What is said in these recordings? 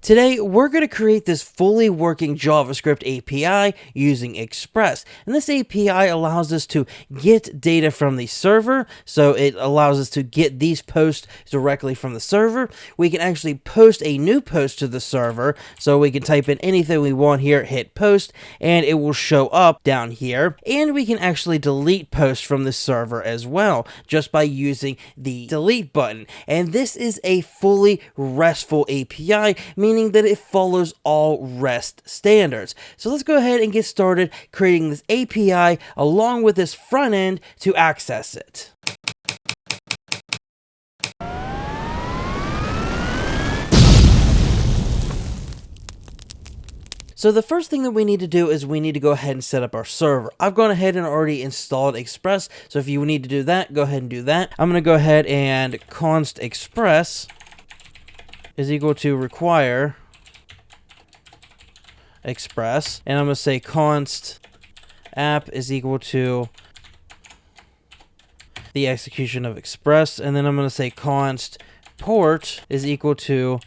Today, we're going to create this fully working JavaScript API using Express. And this API allows us to get data from the server. So it allows us to get these posts directly from the server. We can actually post a new post to the server. So we can type in anything we want here, hit post, and it will show up down here. And we can actually delete posts from the server as well, just by using the delete button. And this is a fully RESTful API, meaning that it follows all REST standards. So let's go ahead and get started creating this API along with this front end to access it. So the first thing that we need to do is we need to go ahead and set up our server. I've gone ahead and already installed Express, so if you need to do that, go ahead and do that. I'm going to go ahead and const express is equal to require express, and I'm going to say const app is equal to the execution of express, and then I'm going to say const port is equal to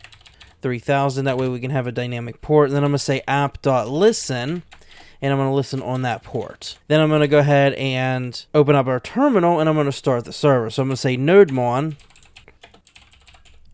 3000. That way we can have a dynamic port. And then I'm going to say app.listen, and I'm going to listen on that port. Then I'm going to go ahead and open up our terminal, and I'm going to start the server. So I'm going to say nodemon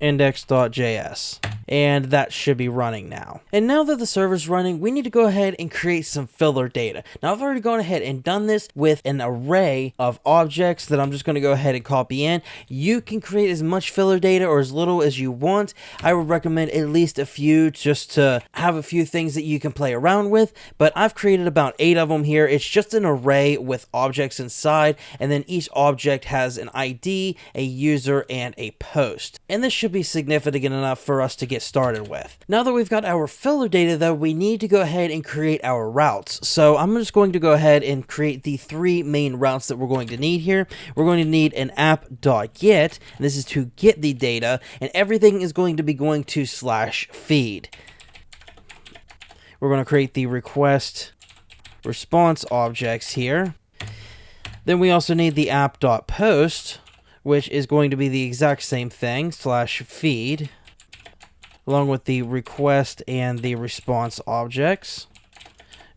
index.js, and that should be running now. And now that the server's running, we need to go ahead and create some filler data. Now I've already gone ahead and done this with an array of objects that I'm just going to go ahead and copy in. You can create as much filler data or as little as you want. I would recommend at least a few, just to have a few things that you can play around with, but I've created about 8 of them here. It's just an array with objects inside, and then each object has an ID, a user, and a post. And this should be significant enough for us to get started with. Now that we've got our filler data though, we need to go ahead and create our routes. So I'm just going to go ahead and create the 3 main routes that we're going to need here. We're going to need an app.get, and this is to get the data, and everything is going to be going to /feed. We're going to create the request response objects here. Then we also need the app.post, which is going to be the exact same thing, /feed, along with the request and the response objects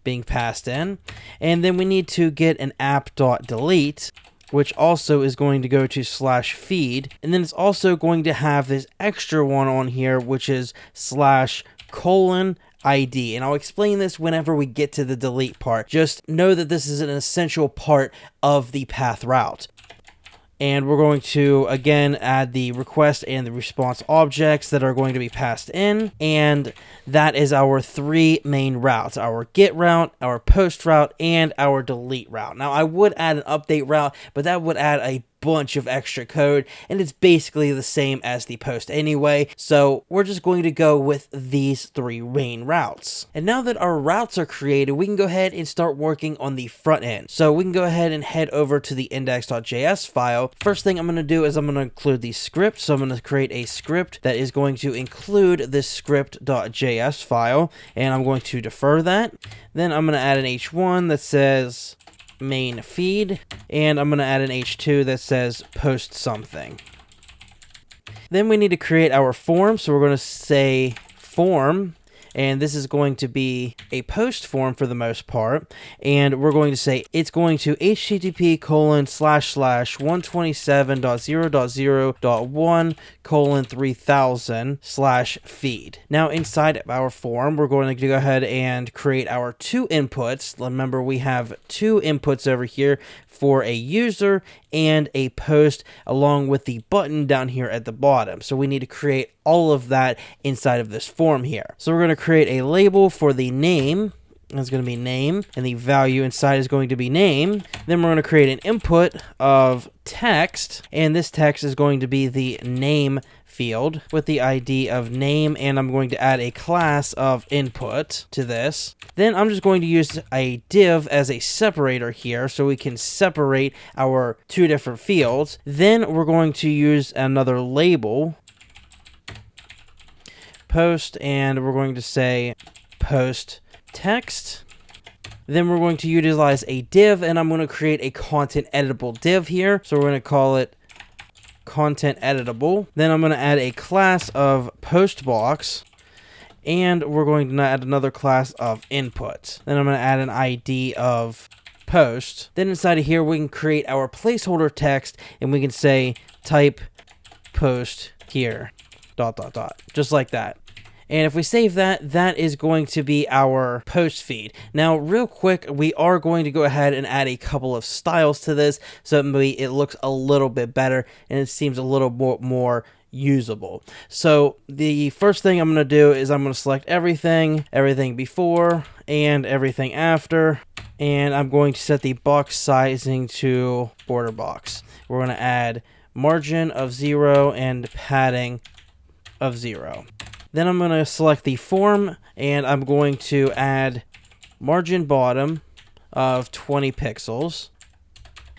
being passed in. And then we need to get an app.delete, which also is going to go to /feed. And then it's also going to have this extra one on here, which is /ID. And I'll explain this whenever we get to the delete part. Just know that this is an essential part of the path route. And we're going to, again, add the request and the response objects that are going to be passed in. And that is our 3 main routes: our get route, our post route, and our delete route. Now, I would add an update route, but that would add a bunch of extra code, and it's basically the same as the post anyway. So we're just going to go with these 3 main routes. And now that our routes are created, we can go ahead and start working on the front end. So we can go ahead and head over to the index.js file. First thing I'm going to do is I'm going to include the script. So I'm going to create a script that is going to include this script.js file, and I'm going to defer that. Then I'm going to add an h1 that says main feed, and I'm going to add an h2 that says post something. Then we need to create our form, so we're going to say form, and this is going to be a post form for the most part, and we're going to say it's going to http://127.0.0.1:3000/feed. Now inside of our form, we're going to go ahead and create our 2 inputs. Remember, we have 2 inputs over here for a user and a post, along with the button down here at the bottom. So we need to create all of that inside of this form here. So we're going to create a label for the name. That's going to be name, and the value inside is going to be name. Then we're going to create an input of text, and this text is going to be the name field with the ID of name, and I'm going to add a class of input to this. Then I'm just going to use a div as a separator here so we can separate our 2 different fields. Then we're going to use another label, post, and we're going to say post text. Then we're going to utilize a div, and I'm going to create a content editable div here. So we're going to call it content editable. Then I'm going to add a class of postbox, and we're going to add another class of input. Then I'm going to add an ID of post. Then inside of here, we can create our placeholder text, and we can say type post here, ... just like that. And if we save that, that is going to be our post feed. Now, real quick, we are going to go ahead and add a couple of styles to this, so maybe it looks a little bit better and it seems a little more usable. So the first thing I'm going to do is I'm going to select everything before and everything after, and I'm going to set the box sizing to border box. We're going to add margin of 0 and padding of 0. Then I'm going to select the form, and I'm going to add margin bottom of 20 pixels.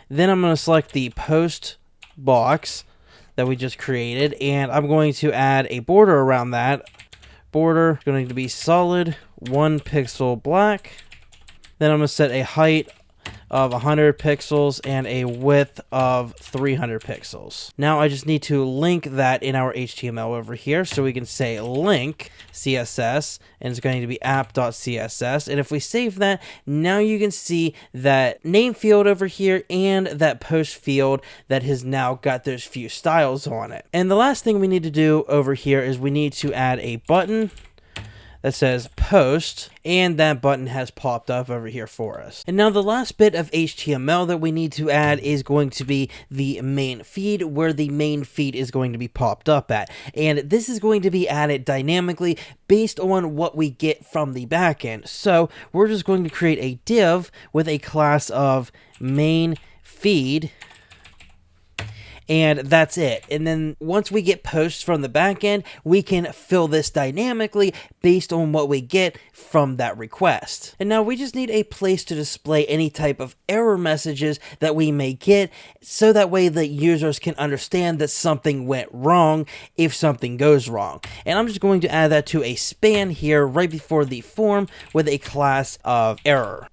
Then I'm going to select the post box that we just created, and I'm going to add a border around that. Border is going to be solid 1 pixel black. Then I'm going to set a height of 100 pixels and a width of 300 pixels. Now I just need to link that in our HTML over here, so we can say link CSS, and it's going to be app.css. And if we save that, now you can see that name field over here and that post field that has now got those few styles on it. And the last thing we need to do over here is we need to add a button that says post, and that button has popped up over here for us. And now the last bit of HTML that we need to add is going to be the main feed, where the main feed is going to be popped up at. And this is going to be added dynamically based on what we get from the backend. So we're just going to create a div with a class of main feed, and that's it. And then once we get posts from the back end, we can fill this dynamically based on what we get from that request. And now we just need a place to display any type of error messages that we may get, so that way the users can understand that something went wrong if something goes wrong. And I'm just going to add that to a span here right before the form with a class of error.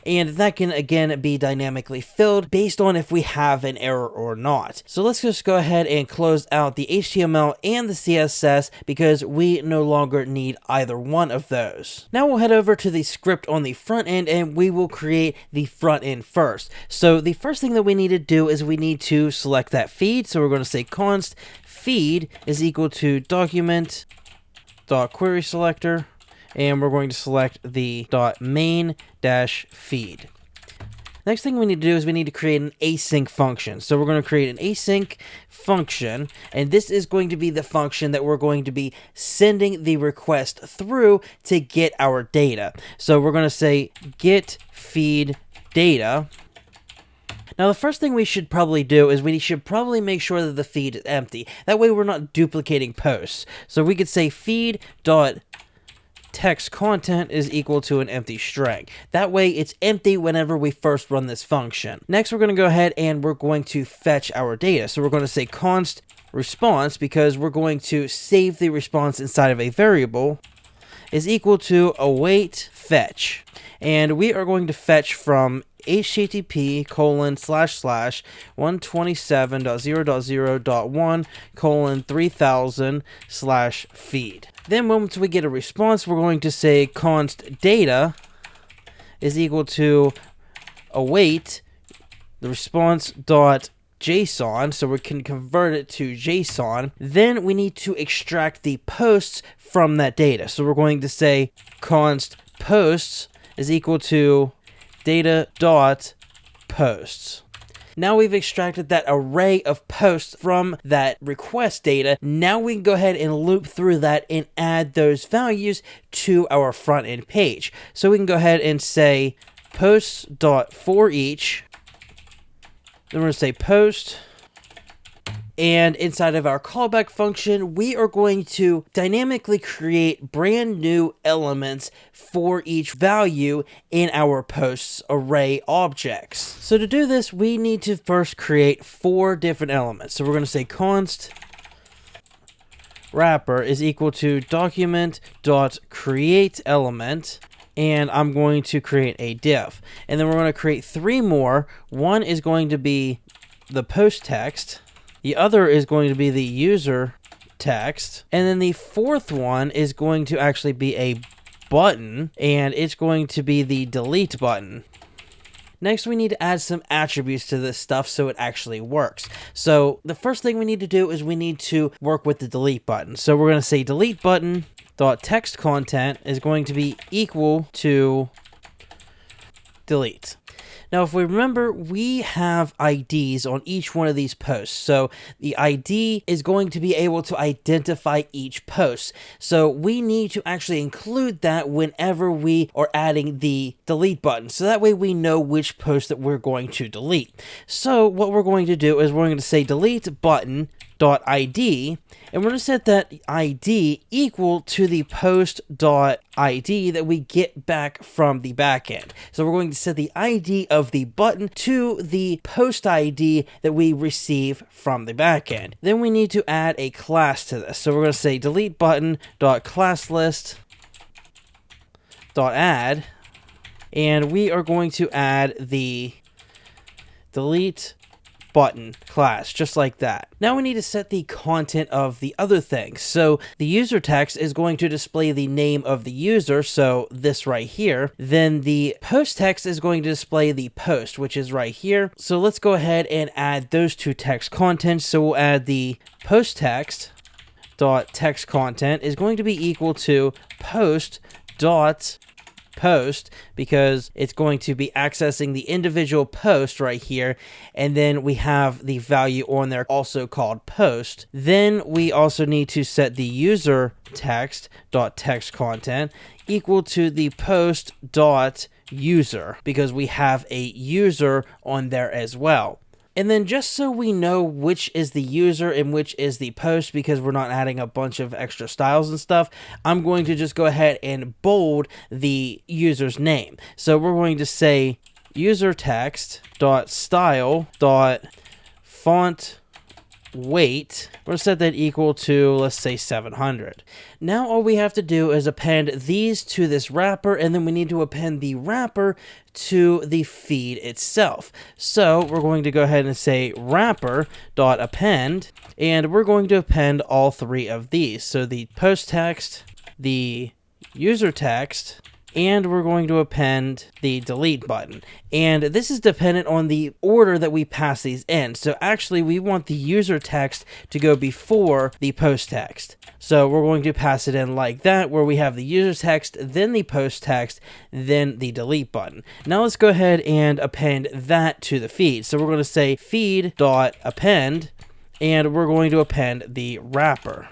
And that can again be dynamically filled based on if we have an error or not. So let's just go ahead and close out the HTML and the CSS, because we no longer need either one of those. Now we'll head over to the script on the front end, and we will create the front end first. So the first thing that we need to do is we need to select that feed. So we're going to say const feed is equal to document.query selector, and we're going to select the .main-feed. Next thing we need to do is we need to create an async function. So we're going to create an async function, and this is going to be the function that we're going to be sending the request through to get our data. So we're going to say get feed data. Now, the first thing we should probably do is we should probably make sure that the feed is empty. That way we're not duplicating posts. So we could say feed.text content is equal to an empty string. That way it's empty whenever we first run this function. Next, we're going to go ahead and we're going to fetch our data. So we're going to say const response, because we're going to save the response inside of a variable, is equal to await fetch. And we are going to fetch from http://127.0.0.1:3000/feed. Then once we get a response, we're going to say const data is equal to await the response.json, so we can convert it to JSON. Then we need to extract the posts from that data. So we're going to say const posts is equal to data.posts. Now we've extracted that array of posts from that request data. Now we can go ahead and loop through that and add those values to our front end page. So we can go ahead and say posts.forEach. Then we're going to say post. And inside of our callback function, we are going to dynamically create brand new elements for each value in our posts array objects. So to do this, we need to first create 4 different elements. So we're going to say const wrapper is equal to document.createElement, and I'm going to create a div. And then we're going to create 3 more. One is going to be the post text. The other is going to be the user text. And then the fourth one is going to actually be a button, and it's going to be the delete button. Next, we need to add some attributes to this stuff so it actually works. So the first thing we need to do is we need to work with the delete button. So we're going to say delete button dot text content is going to be equal to delete. Now, if we remember, we have IDs on each one of these posts. So the ID is going to be able to identify each post. So we need to actually include that whenever we are adding the delete button. So that way we know which post that we're going to delete. So what we're going to do is we're going to say delete button dot ID, and we're going to set that ID equal to the post dot ID that we get back from the backend. So we're going to set the ID of the button to the post ID that we receive from the backend. Then we need to add a class to this. So we're going to say delete button dot class list dot add, and we are going to add the delete button class, just like that. Now we need to set the content of the other things. So the user text is going to display the name of the user, so this right here. Then the post text is going to display the post, which is right here. So let's go ahead and add those two text contents. So we'll add the post text dot text content is going to be equal to post dot post, because it's going to be accessing the individual post right here, and then we have the value on there also called post. Then we also need to set the user text dot text content equal to the post dot user, because we have a user on there as well. And then just so we know which is the user and which is the post, because we're not adding a bunch of extra styles and stuff, I'm going to just go ahead and bold the user's name. So we're going to say user text dot style dot font weight. We're going to set that equal to, let's say, 700. Now all we have to do is append these to this wrapper, and then we need to append the wrapper to the feed itself. So we're going to go ahead and say wrapper.append, and we're going to append all three of these. So the post text, the user text, and we're going to append the delete button. And this is dependent on the order that we pass these in. So actually we want the user text to go before the post text. So we're going to pass it in like that, where we have the user text, then the post text, then the delete button. Now let's go ahead and append that to the feed. So we're going to say feed.append, and we're going to append the wrapper.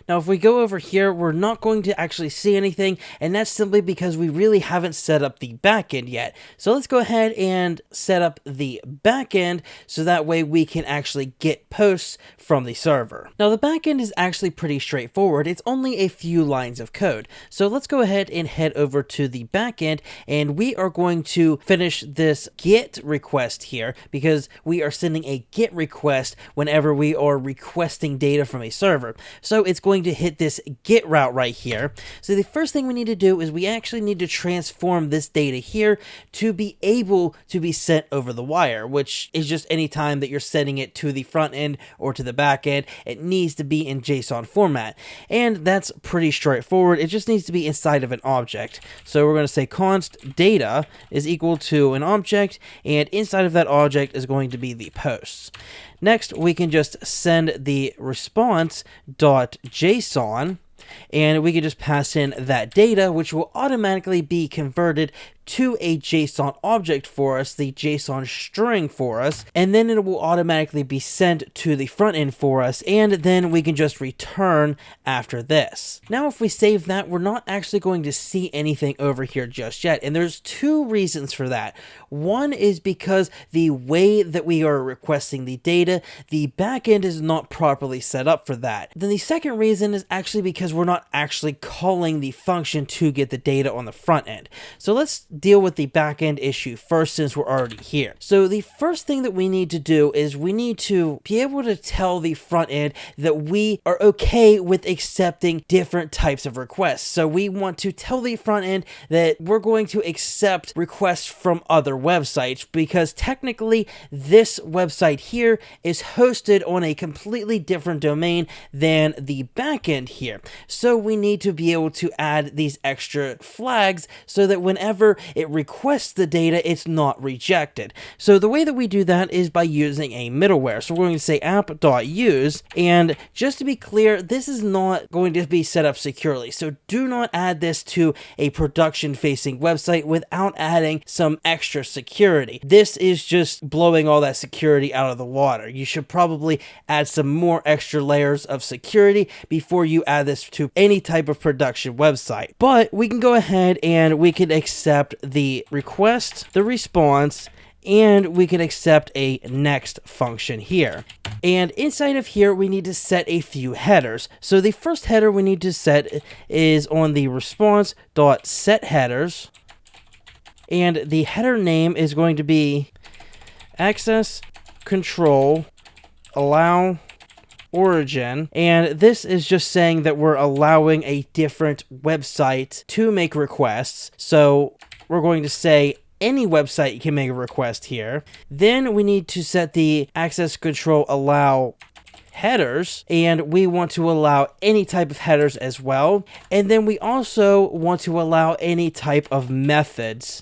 Now, if we go over here, we're not going to actually see anything, and that's simply because we really haven't set up the backend yet. So let's go ahead and set up the backend so that way we can actually get posts from the server. Now, the backend is actually pretty straightforward. It's only a few lines of code. So let's go ahead and head over to the backend, and we are going to finish this GET request here, because we are sending a GET request whenever we are requesting data from a server. So it's going to hit this GET route right here. So the first thing we need to do is we actually need to transform this data here to be able to be sent over the wire, which is just any time that you're sending it to the front end or to the back end, it needs to be in JSON format. And that's pretty straightforward. It just needs to be inside of an object. So we're going to say const data is equal to an object, and inside of that object is going to be the posts. Next, we can just send the response.json, and we can just pass in that data, which will automatically be converted to a JSON object for us, the JSON string for us, and then it will automatically be sent to the front end for us, and then we can just return after this. Now, if we save that, we're not actually going to see anything over here just yet, and there's two reasons for that. One is because the way that we are requesting the data, the backend is not properly set up for that. Then the second reason is actually because we're not actually calling the function to get the data on the front end. So let's deal with the backend issue first since we're already here. So the first thing that we need to do is we need to be able to tell the front end that we are okay with accepting different types of requests. So we want to tell the front end that we're going to accept requests from other websites, because technically this website here is hosted on a completely different domain than the backend here. So we need to be able to add these extra flags so that whenever it requests the data, it's not rejected. So the way that we do that is by using a middleware. So we're going to say app.use, and just to be clear, this is not going to be set up securely. So do not add this to a production facing website without adding some extra security. This is just blowing all that security out of the water. You should probably add some more extra layers of security before you add this to any type of production website. But we can go ahead and we can accept the request, the response, and we can accept a next function here. And inside of here, we need to set a few headers. So the first header we need to set is on the response.setHeaders. And the header name is going to be access control allow origin, and this is just saying that we're allowing a different website to make requests. So we're going to say any website can make a request here. Then we need to set the access control allow headers, and we want to allow any type of headers as well. And then we also want to allow any type of methods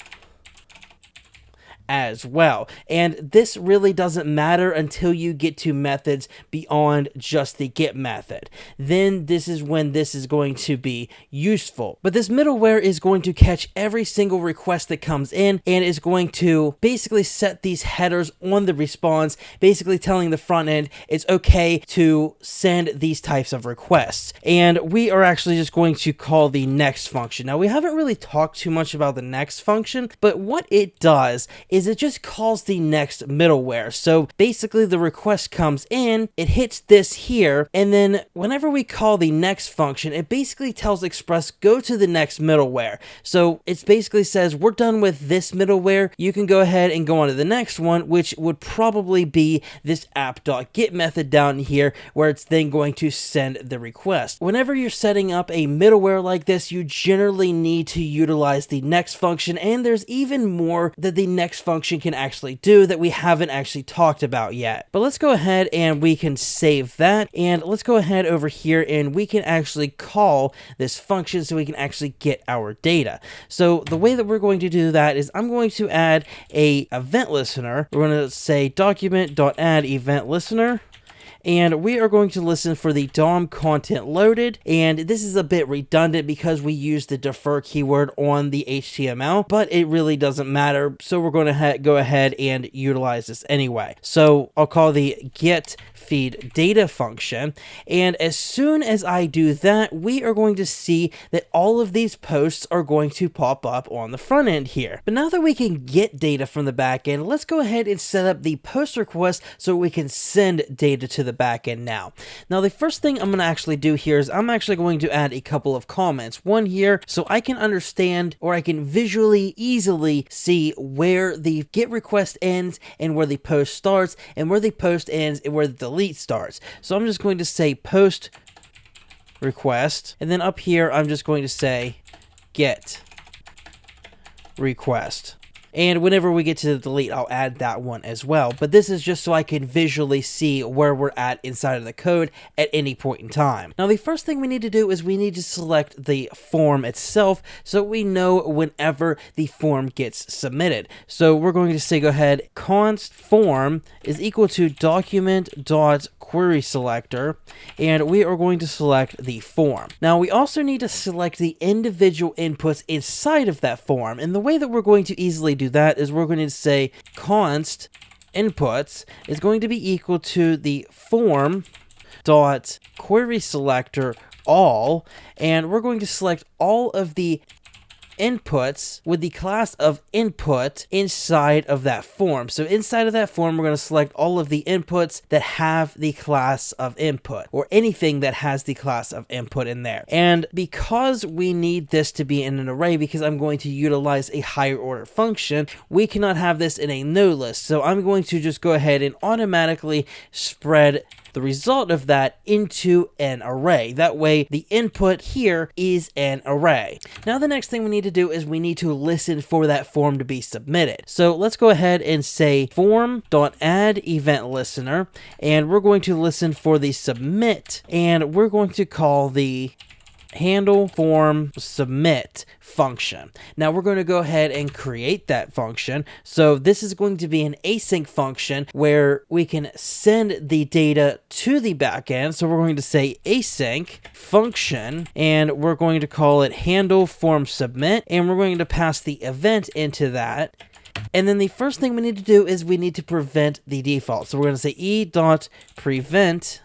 as well. And this really doesn't matter until you get to methods beyond just the get method. Then this is when this is going to be useful. But this middleware is going to catch every single request that comes in and is going to basically set these headers on the response, basically telling the front end it's okay to send these types of requests. And we are actually just going to call the next function. Now, we haven't really talked too much about the next function, but what it does is it just calls the next middleware. So basically the request comes in, it hits this here, and then whenever we call the next function, it basically tells Express go to the next middleware. So it basically says we're done with this middleware, you can go ahead and go on to the next one, which would probably be this app.get method down here, where it's then going to send the request. Whenever you're setting up a middleware like this, you generally need to utilize the next function, and there's even more that the next function can actually do that we haven't actually talked about yet. But let's go ahead and we can save that, and let's go ahead over here and we can actually call this function so we can actually get our data. So the way that we're going to do that is I'm going to add a event listener. We're going to say document.add event listener, and we are going to listen for the DOM content loaded. And this is a bit redundant because we use the defer keyword on the HTML, but it really doesn't matter. So we're going to go ahead and utilize this anyway. So I'll call the get feed data function. And as soon as I do that, we are going to see that all of these posts are going to pop up on the front end here. But now that we can get data from the back end, let's go ahead and set up the post request so we can send data to the back end now. Now, the first thing I'm going to actually do here is I'm actually going to add a couple of comments. One here so I can understand, or I can visually easily see where the get request ends and where the post starts, and where the post ends and where the delete starts. So I'm just going to say post request, and then up here I'm just going to say get request. And whenever we get to the delete, I'll add that one as well. But this is just so I can visually see where we're at inside of the code at any point in time. Now, the first thing we need to do is we need to select the form itself so we know whenever the form gets submitted. So we're going to say, go ahead, const form is equal to document.querySelector, and we are going to select the form. Now, we also need to select the individual inputs inside of that form. And the way that we're going to easily do that is we're going to say const inputs is going to be equal to the form dot query selector all, and we're going to select all of the inputs with the class of input inside of that form. So inside of that form, we're going to select all of the inputs that have the class of input, or anything that has the class of input in there. And because we need this to be in an array, because I'm going to utilize a higher order function, we cannot have this in a no list. So I'm going to just go ahead and automatically spread the result of that into an array. That way the input here is an array. Now the next thing we need to do is we need to listen for that form to be submitted. So let's go ahead and say form.add event listener, and we're going to listen for the submit, and we're going to call the handle form submit function. Now we're going to go ahead and create that function. So this is going to be an async function where we can send the data to the backend. So we're going to say async function, and we're going to call it handle form submit, and we're going to pass the event into that. And then the first thing we need to do is we need to prevent the default. So we're going to say e.prevent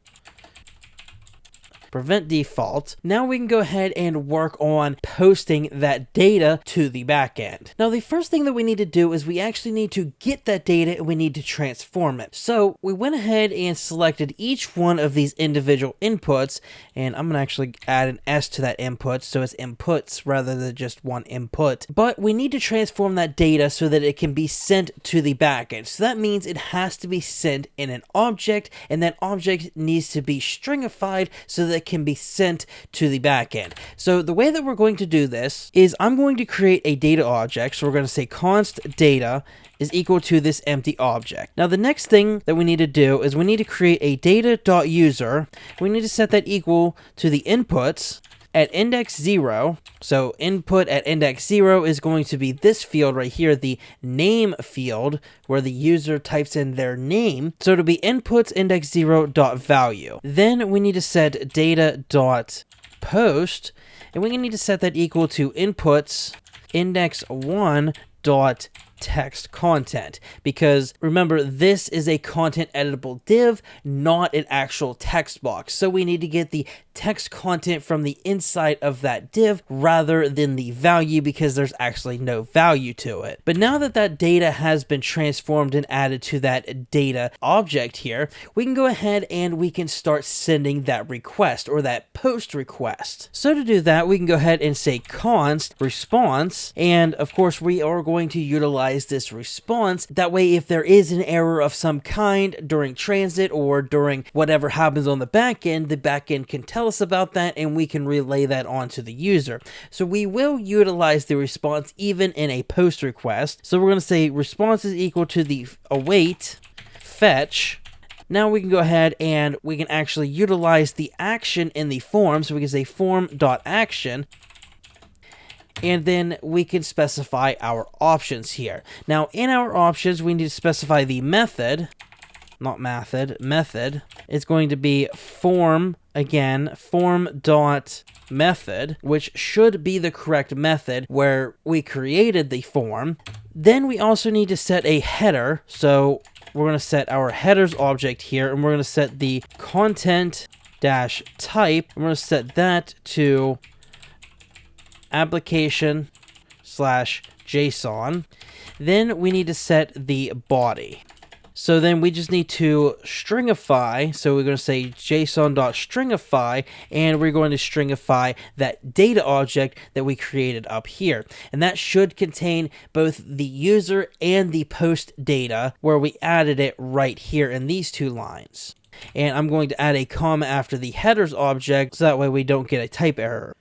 default. Now we can go ahead and work on posting that data to the backend. Now the first thing that we need to do is we actually need to get that data and we need to transform it. So we went ahead and selected each one of these individual inputs, and I'm gonna actually add an S to that input so it's inputs rather than just one input. But we need to transform that data so that it can be sent to the backend. So that means it has to be sent in an object, and that object needs to be stringified so that can be sent to the backend. So the way that we're going to do this is I'm going to create a data object. So we're going to say const data is equal to this empty object. Now the next thing that we need to do is we need to create a data.user. We need to set that equal to the inputs at index 0. So input at index 0 is going to be this field right here, the name field, where the user types in their name. So it'll be inputs index 0 dot value. Then we need to set data dot post, and we need to set that equal to inputs index 1 dot text content, because remember, this is a content editable div, not an actual text box. So we need to get the text content from the inside of that div rather than the value, because there's actually no value to it. But now that that data has been transformed and added to that data object here, we can go ahead and we can start sending that request, or that post request. So to do that, we can go ahead and say const response, and of course we are going to utilize this response. That way, if there is an error of some kind during transit or during whatever happens on the backend can tell us about that, and we can relay that onto the user. So we will utilize the response even in a post request. So we're going to say response is equal to the await fetch. Now we can go ahead and we can actually utilize the action in the form. So we can say form.action, and then we can specify our options here. Now in our options, we need to specify the method, not method. It's going to be form, again, form.method, which should be the correct method where we created the form. Then we also need to set a header. So we're going to set our headers object here, and we're going to set the content dash type. We're going to set that to application/JSON. Then we need to set the body. So then we just need to stringify. So we're going to say json.stringify, and we're going to stringify that data object that we created up here. And that should contain both the user and the post data, where we added it right here in these two lines. And I'm going to add a comma after the headers object, so that way we don't get a type error.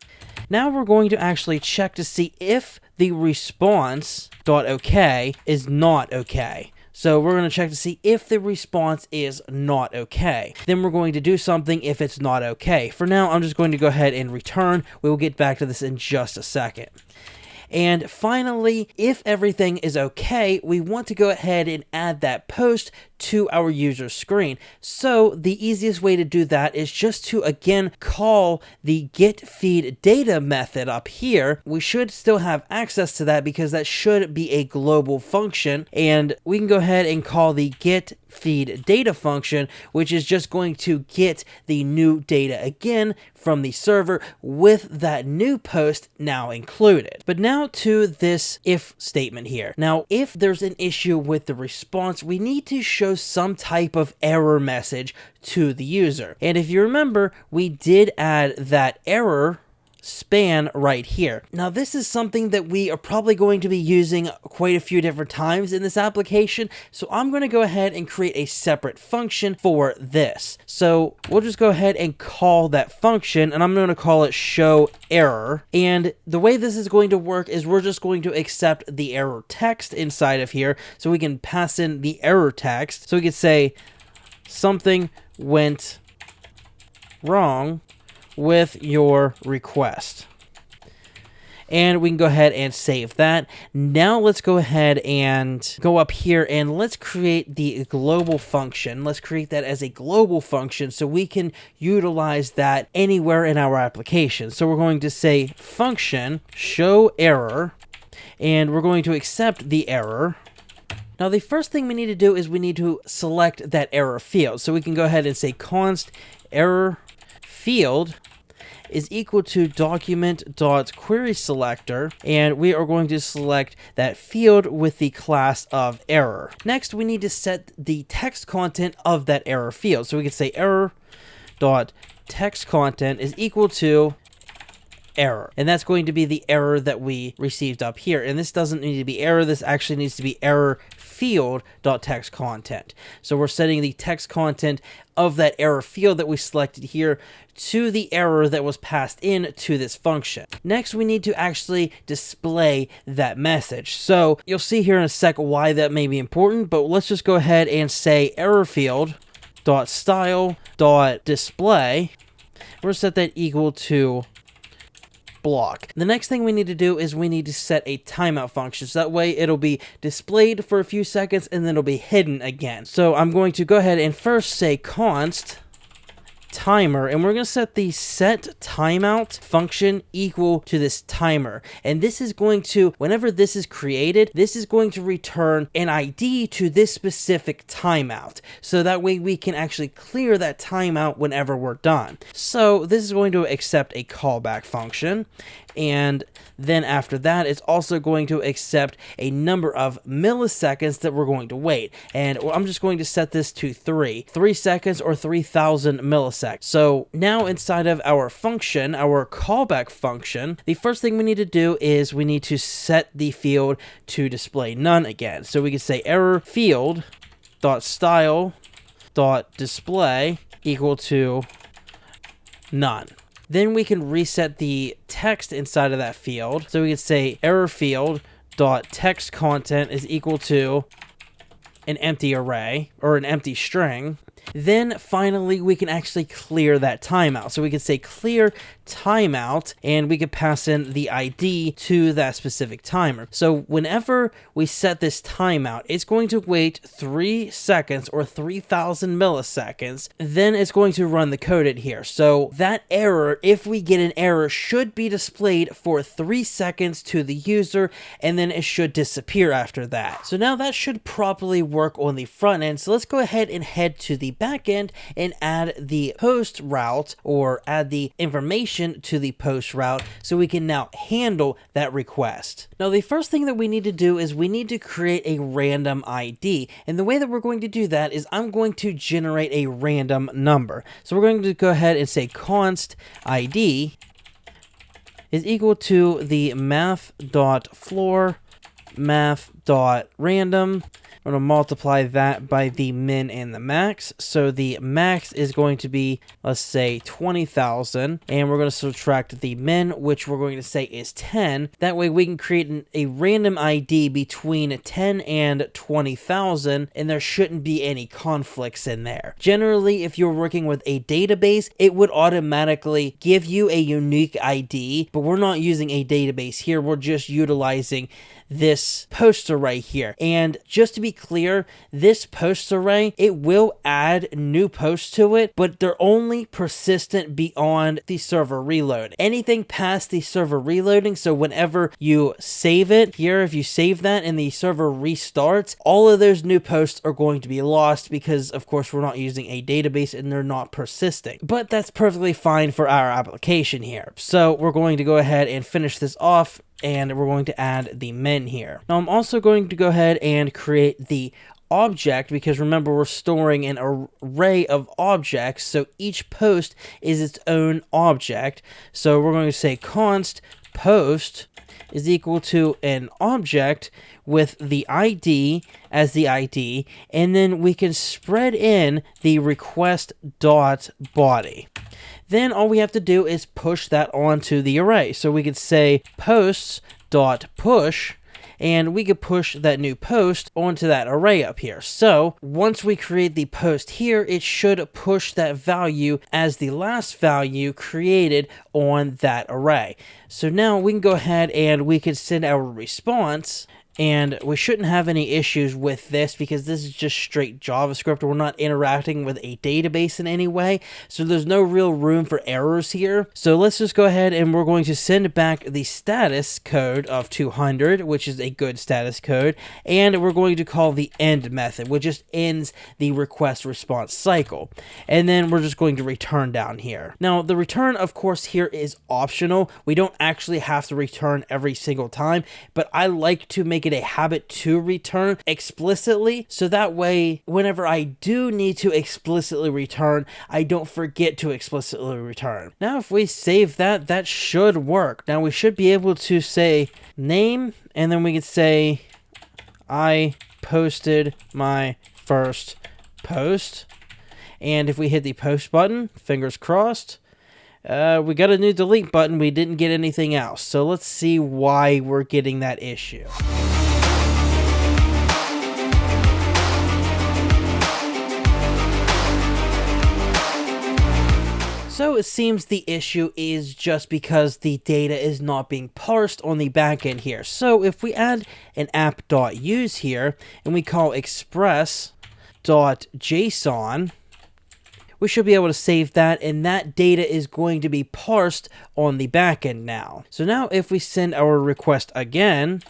Now we're going to actually check to see if the response.ok is not okay. So we're going to check to see if the response is not okay. Then we're going to do something if it's not okay. For now, I'm just going to go ahead and return. We will get back to this in just a second. And finally, if everything is okay, we want to go ahead and add that post to our user screen. So the easiest way to do that is just to again call the getFeedData method up here. We should still have access to that because that should be a global function, and we can go ahead and call the getFeedData function, which is just going to get the new data again from the server with that new post now included. But now to this if statement here. Now, if there's an issue with the response, we need to show some type of error message to the user. And if you remember, we did add that error span right here. Now, this is something that we are probably going to be using quite a few different times in this application, so I'm going to go ahead and create a separate function for this. So we'll just go ahead and call that function, and I'm going to call it show error. And the way this is going to work is we're just going to accept the error text inside of here, so we can pass in the error text. So we could say something went wrong with your request, and we can go ahead and save that. Now let's go ahead and go up here and let's create the global function. Let's create that as a global function so we can utilize that anywhere in our application. So we're going to say function show error, and we're going to accept the error. Now, the first thing we need to do is we need to select that error field. So we can go ahead and say const error field is equal to document.querySelector, and we are going to select that field with the class of error. Next, we need to set the text content of that error field. So we can say error.textContent is equal to error, and that's going to be the error that we received up here. And this doesn't need to be error, this actually needs to be error field.textContent. So we're setting the text content of that error field that we selected here to the error that was passed in to this function. Next, we need to actually display that message. So you'll see here in a sec why that may be important, but let's just go ahead and say error field.style.display. We're going to set that equal to block. The next thing we need to do is we need to set a timeout function, so that way it'll be displayed for a few seconds and then it'll be hidden again. So I'm going to go ahead and first say const timer, and we're going to set the set timeout function equal to this timer, and this is going to, whenever this is created, this is going to return an ID to this specific timeout, so that way we can actually clear that timeout whenever we're done. So this is going to accept a callback function, and then after that it's also going to accept a number of milliseconds that we're going to wait, and I'm just going to set this to 3 seconds or 3000 milliseconds. So now inside of our function, our callback function, the first thing we need to do is we need to set the field to display none again. So we can say error field dot style dot display equal to none. Then we can reset the text inside of that field. So we can say error field dot text content is equal to an empty array or an empty string. Then finally we can actually clear that timeout. So we can say clear timeout, and we could pass in the ID to that specific timer. So whenever we set this timeout, it's going to wait 3 seconds or 3000 milliseconds. Then it's going to run the code in here. So that error, if we get an error, should be displayed for 3 seconds to the user, and then it should disappear after that. So now that should properly work on the front end. So let's go ahead and head to the back end and add the post route, or add the information to the post route, so we can now handle that request. Now, the first thing that we need to do is we need to create a random ID, and the way that we're going to do that is I'm going to generate a random number. So we're going to go ahead and say const ID is equal to the math.floor math.random. I'm going to multiply that by the min and the max. So the max is going to be, let's say, 20,000. And we're going to subtract the min, which we're going to say is 10. That way we can create a random ID between 10 and 20,000, and there shouldn't be any conflicts in there. Generally, if you're working with a database, it would automatically give you a unique ID, but we're not using a database here. We're just utilizing this poster right here. And just to be clear, this posts array, it will add new posts to it, but they're only persistent beyond the server reload. Anything past the server reloading, so whenever you save it here, if you save that and the server restarts, all of those new posts are going to be lost because of course we're not using a database and they're not persisting. But that's perfectly fine for our application here. So we're going to go ahead and finish this off, and we're going to add the min here. Now I'm also going to go ahead and create the object, because remember we're storing an array of objects, so each post is its own object. So we're going to say const post is equal to an object with the ID as the ID, and then we can spread in the request dot body. Then all we have to do is push that onto the array. So we could say posts dot push, and we could push that new post onto that array up here. So once we create the post here, it should push that value as the last value created on that array. So now we can go ahead and we can send our response, and we shouldn't have any issues with this because this is just straight JavaScript. We're not interacting with a database in any way, so there's no real room for errors here. So let's just go ahead and we're going to send back the status code of 200, which is a good status code, and we're going to call the end method, which just ends the request response cycle. And then we're just going to return down here. Now the return, of course, here is optional. We don't actually have to return every single time, but I like to make it a habit to return explicitly, so that way whenever I do need to explicitly return, I don't forget to explicitly return. Now if we save that, that should work. Now we should be able to say name, and then we can say I posted my first post, and if we hit the post button, fingers crossed, we got a new delete button. We didn't get anything else. So let's see why we're getting that issue. So it seems the issue is just because the data is not being parsed on the backend here. So if we add an app.use here and we call express.json, we should be able to save that, and that data is going to be parsed on the backend now. So now if we send our request again,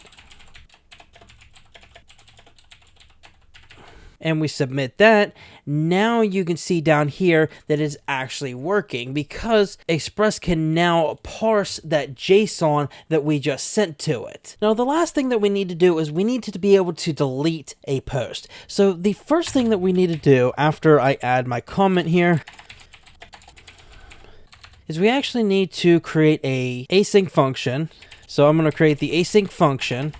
and we submit that, now you can see down here that it's actually working because Express can now parse that JSON that we just sent to it. Now the last thing that we need to do is we need to be able to delete a post. So the first thing that we need to do after I add my comment here is we actually need to create a async function. So I'm going to create the async function,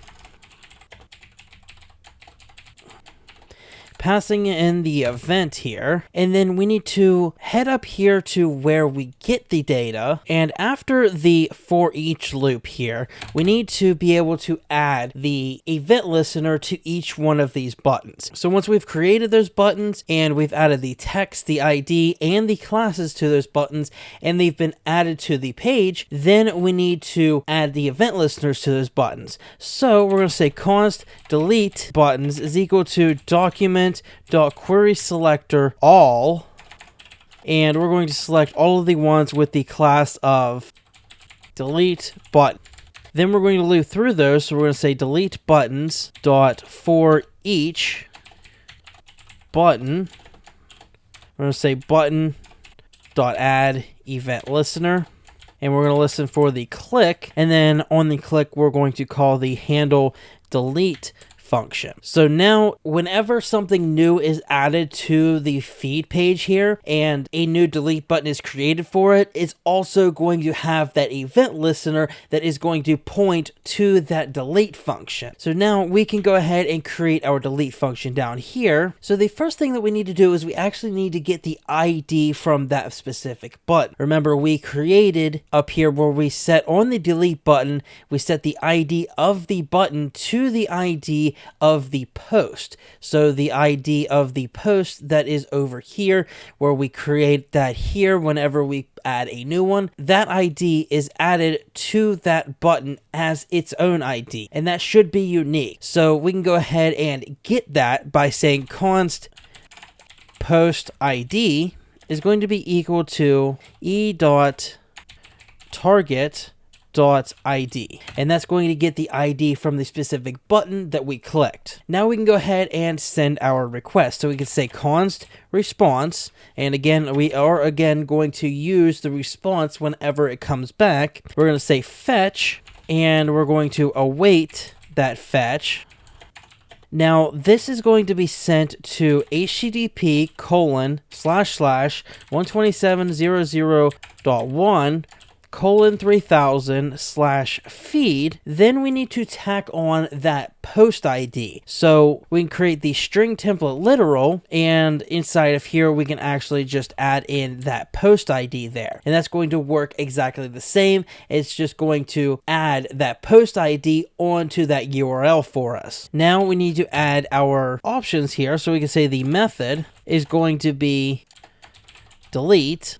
passing in the event here, and then we need to head up here to where we get the data, and after the for each loop here, we need to be able to add the event listener to each one of these buttons. So once we've created those buttons and we've added the text, the ID, and the classes to those buttons, and they've been added to the page, then we need to add the event listeners to those buttons. So we're going to say const delete buttons is equal to document.query selector all, and we're going to select all of the ones with the class of delete button. Then we're going to loop through those, so we're going to say delete buttons dot for each button. We're going to say button dot add event listener, and we're going to listen for the click, and then on the click we're going to call the handle delete function. So now whenever something new is added to the feed page here and a new delete button is created for it, it's also going to have that event listener that is going to point to that delete function. So now we can go ahead and create our delete function down here. So the first thing that we need to do is we actually need to get the ID from that specific button. Remember, we created up here where we set on the delete button, we set the ID of the button to the ID of the post. So the ID of the post that is over here, where we create that here whenever we add a new one, that ID is added to that button as its own ID, and that should be unique. So we can go ahead and get that by saying const post ID is going to be equal to e.target.id, and that's going to get the ID from the specific button that we clicked. Now we can go ahead and send our request. So we can say const response, and again, we are going to use the response whenever it comes back. We're going to say fetch, and we're going to await that fetch. Now, this is going to be sent to http://127.0.1:3000/feed. Then we need to tack on that post ID. So we can create the string template literal, and inside of here we can actually just add in that post ID there, and that's going to work exactly the same. It's just going to add that post ID onto that URL for us. Now we need to add our options here, so we can say the method is going to be delete,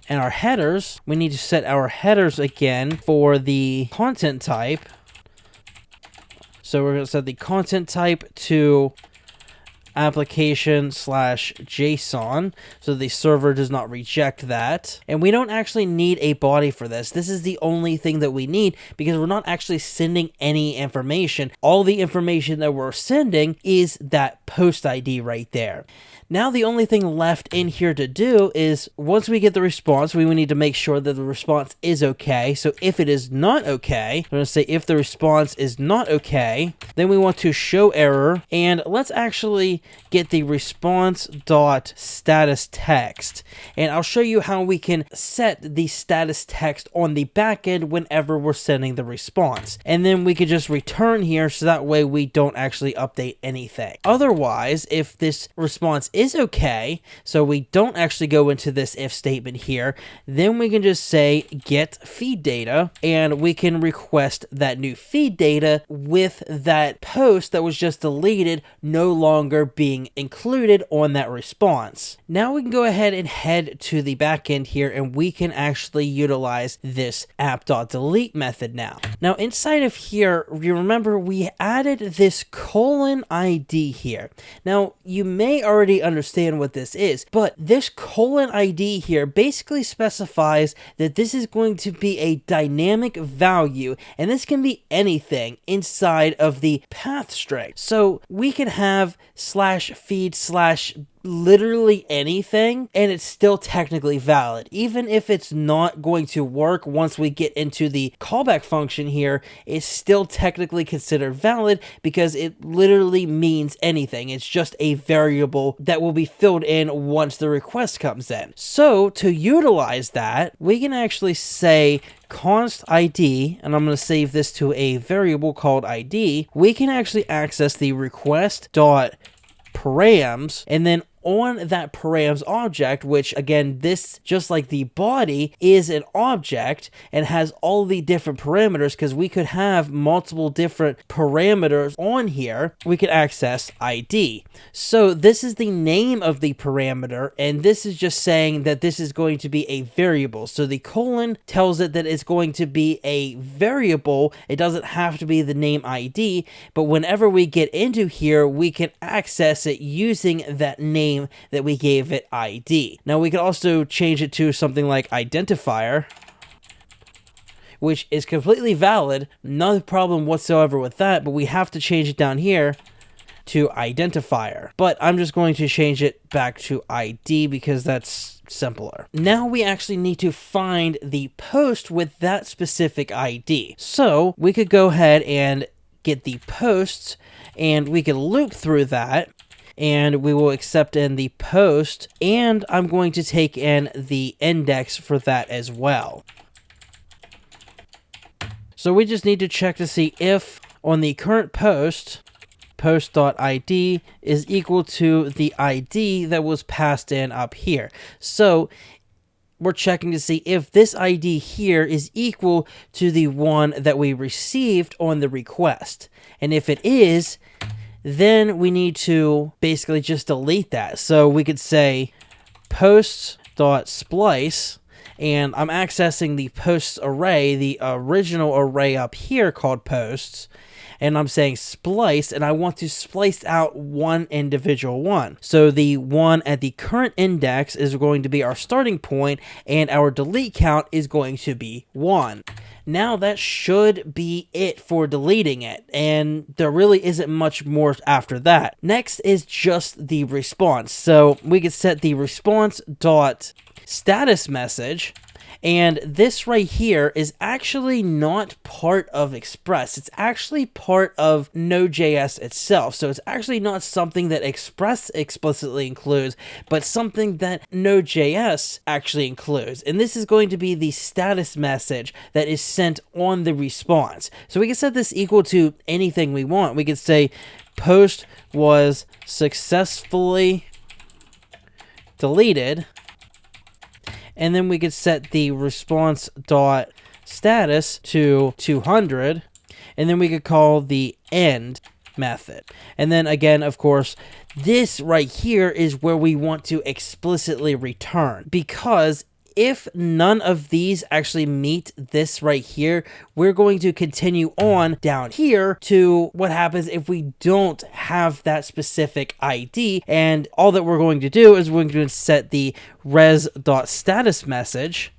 and our headers, we need to set our headers again for the content type. So we're going to set the content type to application/JSON, so the server does not reject that. And we don't actually need a body for this. This is the only thing that we need, because we're not actually sending any information. All the information that we're sending is that post ID right there. Now the only thing left in here to do is, once we get the response, we need to make sure that the response is okay. So if it is not okay, we're going to say if the response is not okay, then we want to show error, and let's actually get the response.status text. And I'll show you how we can set the status text on the back end whenever we're sending the response. And then we could just return here, so that way we don't actually update anything. Otherwise, if this response is okay, so we don't actually go into this if statement here, then we can just say get feed data, and we can request that new feed data with that post that was just deleted no longer being included on that response. Now we can go ahead and head to the backend here, and we can actually utilize this app.delete method now. Now inside of here, you remember we added this :ID here. Now you may already understand what this is, but this :ID here basically specifies that this is going to be a dynamic value, and this can be anything inside of the path string. So we can have /feed/ literally anything, and it's still technically valid. Even if it's not going to work once we get into the callback function here, it's still technically considered valid, because it literally means anything. It's just a variable that will be filled in once the request comes in. So to utilize that, we can actually say const ID, and I'm going to save this to a variable called ID. We can actually access the request.params, and then on that params object, which again, this, just like the body, is an object and has all the different parameters, because we could have multiple different parameters on here. We could access ID. So this is the name of the parameter, and this is just saying that this is going to be a variable. So the colon tells it that it's going to be a variable. It doesn't have to be the name ID, but whenever we get into here, we can access it using that name that we gave it ID. Now we can also change it to something like identifier, which is completely valid, no problem whatsoever with that, but we have to change it down here to identifier. But I'm just going to change it back to ID because that's simpler. Now we actually need to find the post with that specific ID. So we could go ahead and get the posts, and we can loop through that, and we will accept in the post, and I'm going to take in the index for that as well. So we just need to check to see if on the current post, post.id is equal to the ID that was passed in up here. So we're checking to see if this ID here is equal to the one that we received on the request. And if it is, then we need to basically just delete that. So we could say posts.splice, and I'm accessing the posts array, the original array up here called posts, and I'm saying splice, and I want to splice out one individual one. So the one at the current index is going to be our starting point, and our delete count is going to be 1. Now that should be it for deleting it, and there really isn't much more after that. Next is just the response. So we could set the response dot status message, and this right here is actually not part of Express. It's actually part of Node.js itself. So it's actually not something that Express explicitly includes, but something that Node.js actually includes. And this is going to be the status message that is sent on the response. So we can set this equal to anything we want. We could say post was successfully deleted. And then we could set the response dot status to 200, and then we could call the end method. And then again, of course, this right here is where we want to explicitly return, because if none of these actually meet this right here, we're going to continue on down here to what happens if we don't have that specific ID. And all that we're going to do is we're going to set the res.status message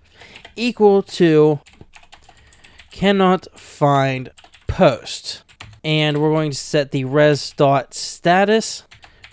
equal to cannot find post. And we're going to set the res.status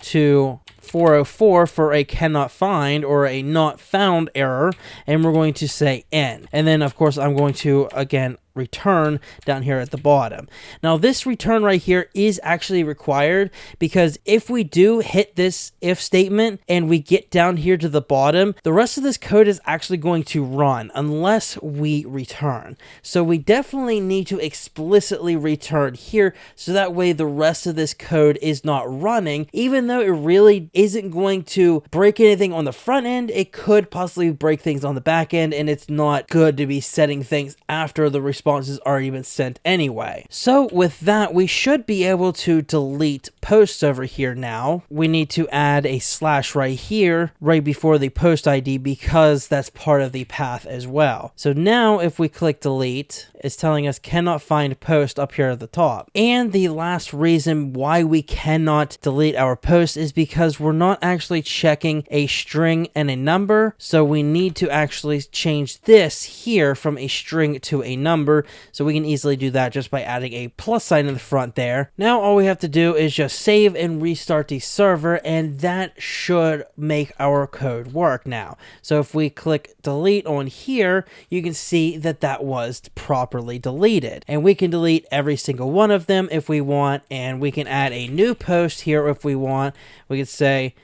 to 404 for a cannot find or a not found error, and we're going to say end. And then of course I'm going to again return down here at the bottom. Now this return right here is actually required, because if we do hit this if statement and we get down here to the bottom, the rest of this code is actually going to run unless we return. So we definitely need to explicitly return here, so that way the rest of this code is not running. Even though it really isn't going to break anything on the front end, it could possibly break things on the back end, and it's not good to be setting things after the response has already been sent anyway. So with that, we should be able to delete posts over here now. We need to add a slash right here, right before the post ID, because that's part of the path as well. So now if we click delete, it's telling us cannot find post up here at the top. And the last reason why we cannot delete our post is because we're not actually checking a string and a number. So we need to actually change this here from a string to a number. So we can easily do that just by adding a plus sign in the front there. Now all we have to do is just save and restart the server, and that should make our code work now. So if we click delete on here, you can see that that was properly deleted. And we can delete every single one of them if we want, and we can add a new post here if we want. We could say,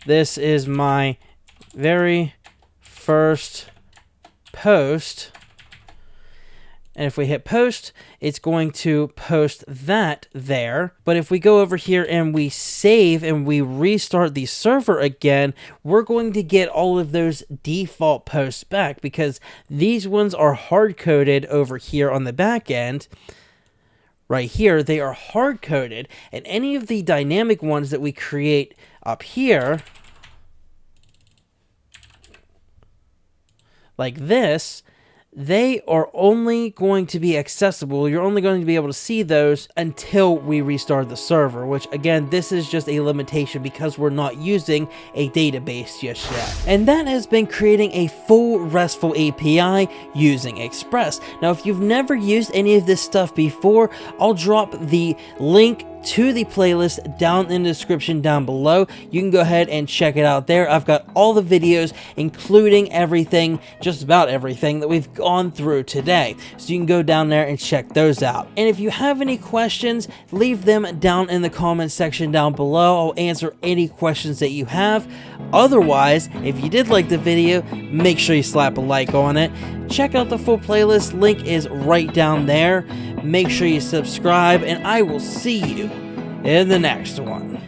this is my very first post. And if we hit post, it's going to post that there. But if we go over here and we save and we restart the server again, we're going to get all of those default posts back, because these ones are hard-coded over here on the back end. Right here, they are hard-coded, and any of the dynamic ones that we create up here, like this, they are only going to be accessible. You're only going to be able to see those until we restart the server, which again, this is just a limitation because we're not using a database just yet. And that has been creating a full RESTful API using Express. Now, if you've never used any of this stuff before, I'll drop the link to the playlist down in the description down below. You can go ahead and check it out there. I've got all the videos, including everything, just about everything that we've gone through today. So you can go down there and check those out. And if you have any questions, leave them down in the comment section down below. I'll answer any questions that you have. Otherwise, if you did like the video, make sure you slap a like on it. Check out the full playlist. Link is right down there. Make sure you subscribe, and I will see you in the next one.